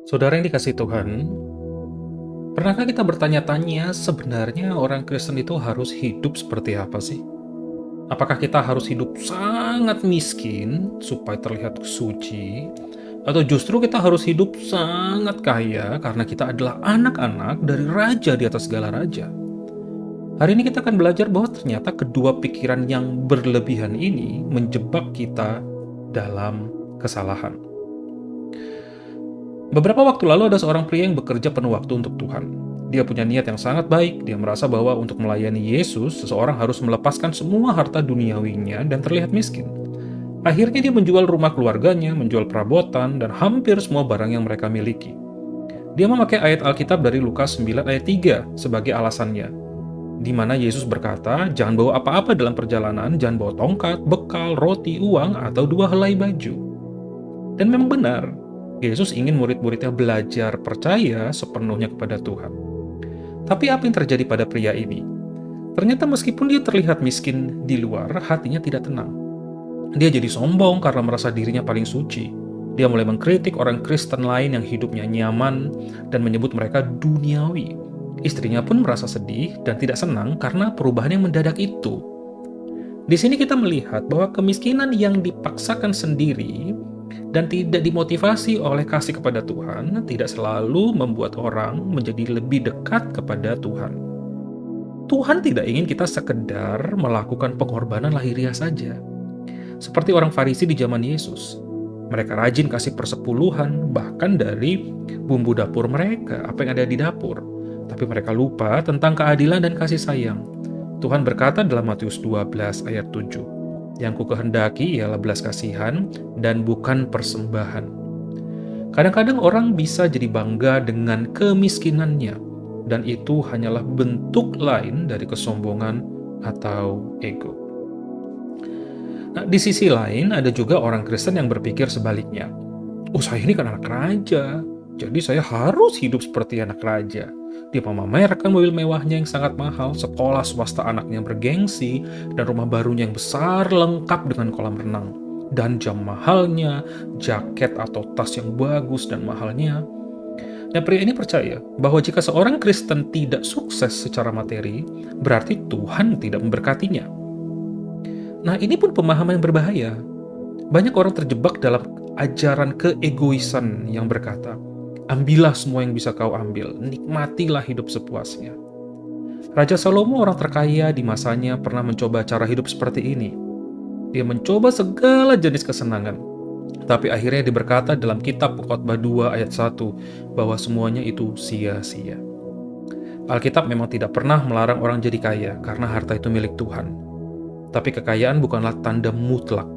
Saudara yang dikasih Tuhan, pernahkah kita bertanya-tanya sebenarnya orang Kristen itu harus hidup seperti apa sih? Apakah kita harus hidup sangat miskin supaya terlihat suci? Atau justru kita harus hidup sangat kaya karena kita adalah anak-anak dari raja di atas segala raja? Hari ini kita akan belajar bahwa ternyata kedua pikiran yang berlebihan ini menjebak kita dalam kesalahan. Beberapa waktu lalu ada seorang pria yang bekerja penuh waktu untuk Tuhan. Dia punya niat yang sangat baik. Dia merasa bahwa untuk melayani Yesus, seseorang harus melepaskan semua harta duniawinya dan terlihat miskin. Akhirnya dia menjual rumah keluarganya, menjual perabotan, dan hampir semua barang yang mereka miliki. Dia memakai ayat Alkitab dari Lukas 9 ayat 3 sebagai alasannya, di mana Yesus berkata, jangan bawa apa-apa dalam perjalanan, jangan bawa tongkat, bekal, roti, uang, atau dua helai baju. Dan memang benar, Yesus ingin murid-muridnya belajar percaya sepenuhnya kepada Tuhan. Tapi apa yang terjadi pada pria ini? Ternyata meskipun dia terlihat miskin di luar, hatinya tidak tenang. Dia jadi sombong karena merasa dirinya paling suci. Dia mulai mengkritik orang Kristen lain yang hidupnya nyaman dan menyebut mereka duniawi. Istrinya pun merasa sedih dan tidak senang karena perubahan yang mendadak itu. Di sini kita melihat bahwa kemiskinan yang dipaksakan sendiri dan tidak dimotivasi oleh kasih kepada Tuhan tidak selalu membuat orang menjadi lebih dekat kepada Tuhan. Tuhan tidak ingin kita sekedar melakukan pengorbanan lahiriah saja. Seperti orang Farisi di zaman Yesus. Mereka rajin kasih persepuluhan, bahkan dari bumbu dapur mereka, apa yang ada di dapur. Tapi mereka lupa tentang keadilan dan kasih sayang. Tuhan berkata dalam Matius 12 ayat 7, yang ku kehendaki ialah belas kasihan dan bukan persembahan. Kadang-kadang orang bisa jadi bangga dengan kemiskinannya, dan itu hanyalah bentuk lain dari kesombongan atau ego. Nah, di sisi lain ada juga orang Kristen yang berpikir sebaliknya. Oh, saya ini kan anak raja, jadi saya harus hidup seperti anak raja. Dia memamerkan mobil mewahnya yang sangat mahal, sekolah swasta anaknya bergengsi, dan rumah barunya yang besar lengkap dengan kolam renang. Dan jam mahalnya, jaket atau tas yang bagus dan mahalnya. Nah, pria ini percaya bahwa jika seorang Kristen tidak sukses secara materi, berarti Tuhan tidak memberkatinya. Nah, ini pun pemahaman yang berbahaya. Banyak orang terjebak dalam ajaran keegoisan yang berkata, ambillah semua yang bisa kau ambil, nikmatilah hidup sepuasnya. Raja Salomo, orang terkaya di masanya, pernah mencoba cara hidup seperti ini. Dia mencoba segala jenis kesenangan. Tapi akhirnya dia berkata dalam kitab Pengkhotbah 2 ayat 1 bahwa semuanya itu sia-sia. Alkitab memang tidak pernah melarang orang jadi kaya karena harta itu milik Tuhan. Tapi kekayaan bukanlah tanda mutlak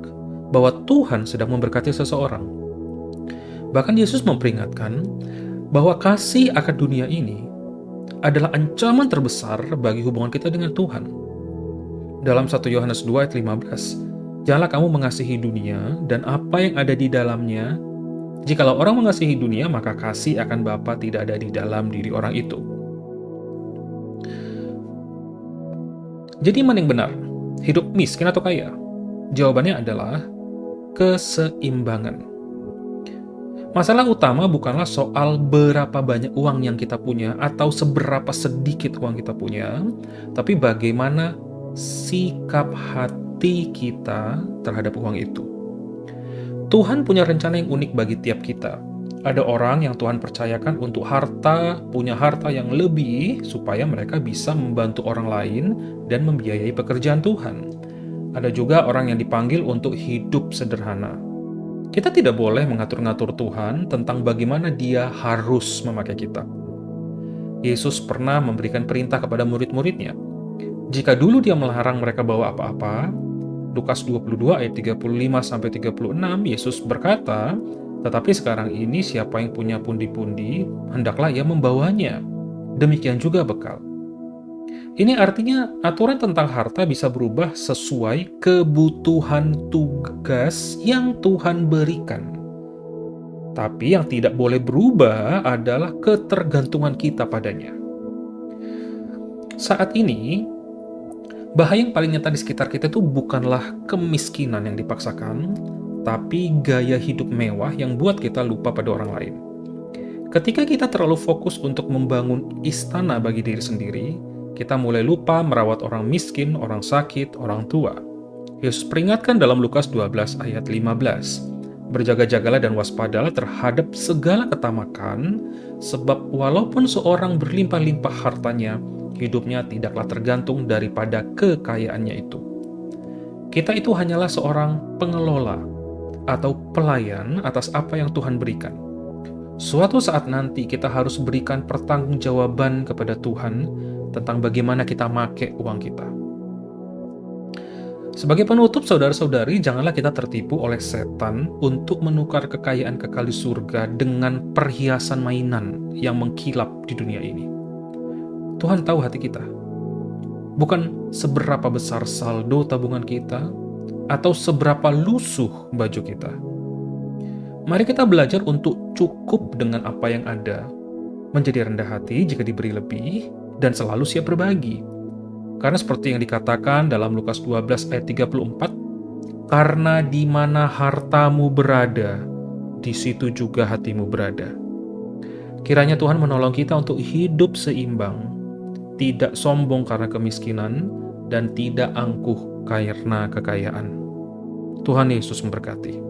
bahwa Tuhan sedang memberkati seseorang. Bahkan Yesus memperingatkan bahwa kasih akan dunia ini adalah ancaman terbesar bagi hubungan kita dengan Tuhan. Dalam 1 Yohanes 2 ayat 15, janganlah kamu mengasihi dunia dan apa yang ada di dalamnya. Jikalau orang mengasihi dunia, maka kasih akan Bapa tidak ada di dalam diri orang itu. Jadi mana yang benar? Hidup miskin atau kaya? Jawabannya adalah keseimbangan. Masalah utama bukanlah soal berapa banyak uang yang kita punya atau seberapa sedikit uang kita punya, tapi bagaimana sikap hati kita terhadap uang itu. Tuhan punya rencana yang unik bagi tiap kita. Ada orang yang Tuhan percayakan untuk punya harta yang lebih supaya mereka bisa membantu orang lain dan membiayai pekerjaan Tuhan. Ada juga orang yang dipanggil untuk hidup sederhana. Kita tidak boleh mengatur-ngatur Tuhan tentang bagaimana Dia harus memakai kita. Yesus pernah memberikan perintah kepada murid-muridnya. Jika dulu Dia melarang mereka bawa apa-apa, Lukas 22 ayat 35-36, Yesus berkata, tetapi sekarang ini siapa yang punya pundi-pundi, hendaklah ia membawanya. Demikian juga bekal. Ini artinya aturan tentang harta bisa berubah sesuai kebutuhan tugas yang Tuhan berikan. Tapi yang tidak boleh berubah adalah ketergantungan kita padanya. Saat ini, bahaya yang paling nyata di sekitar kita itu bukanlah kemiskinan yang dipaksakan, tapi gaya hidup mewah yang buat kita lupa pada orang lain. Ketika kita terlalu fokus untuk membangun istana bagi diri sendiri, kita mulai lupa merawat orang miskin, orang sakit, orang tua. Yesus peringatkan dalam Lukas 12 ayat 15, "Berjaga-jagalah dan waspadalah terhadap segala ketamakan, sebab walaupun seorang berlimpah-limpah hartanya, hidupnya tidaklah tergantung daripada kekayaannya itu." Kita itu hanyalah seorang pengelola atau pelayan atas apa yang Tuhan berikan. Suatu saat nanti kita harus berikan pertanggungjawaban kepada Tuhan tentang bagaimana kita make uang kita. Sebagai penutup, saudara-saudari, janganlah kita tertipu oleh setan untuk menukar kekayaan kekal di surga dengan perhiasan mainan yang mengkilap di dunia ini. Tuhan tahu hati kita. Bukan seberapa besar saldo tabungan kita atau seberapa lusuh baju kita. Mari kita belajar untuk cukup dengan apa yang ada, menjadi rendah hati jika diberi lebih, dan selalu siap berbagi. Karena seperti yang dikatakan dalam Lukas 12 ayat 34, "Karena di mana hartamu berada, di situ juga hatimu berada." Kiranya Tuhan menolong kita untuk hidup seimbang, tidak sombong karena kemiskinan, dan tidak angkuh karena kekayaan. Tuhan Yesus memberkati.